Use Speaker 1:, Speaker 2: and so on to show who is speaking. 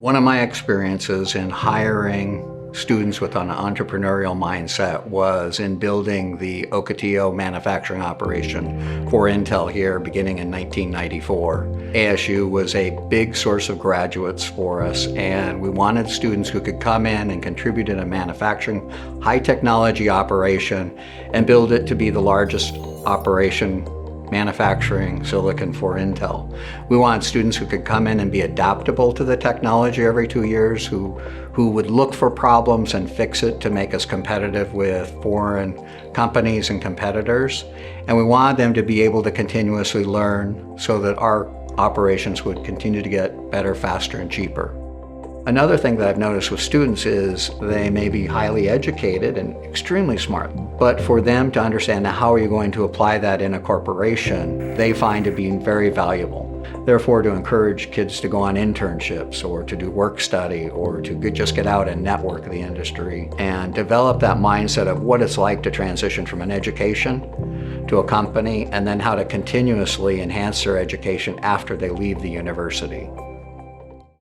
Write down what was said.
Speaker 1: One of my experiences in hiring students with an entrepreneurial mindset was in building the Ocotillo manufacturing operation for Intel here beginning in 1994. ASU was a big source of graduates for us, and we wanted students who could come in and contribute in a manufacturing high technology operation and build it to be the largest operation manufacturing silicon for Intel. We want students who could come in and be adaptable to the technology every 2 years, who would look for problems and fix it to make us competitive with foreign companies and competitors. And we wanted them to be able to continuously learn so that our operations would continue to get better, faster, and cheaper. Another thing that I've noticed with students is they may be highly educated and extremely smart, but for them to understand how are you going to apply that in a corporation, they find it being very valuable. Therefore, to encourage kids to go on internships or to do work study or to just get out and network the industry and develop that mindset of what it's like to transition from an education to a company, and then how to continuously enhance their education after they leave the university.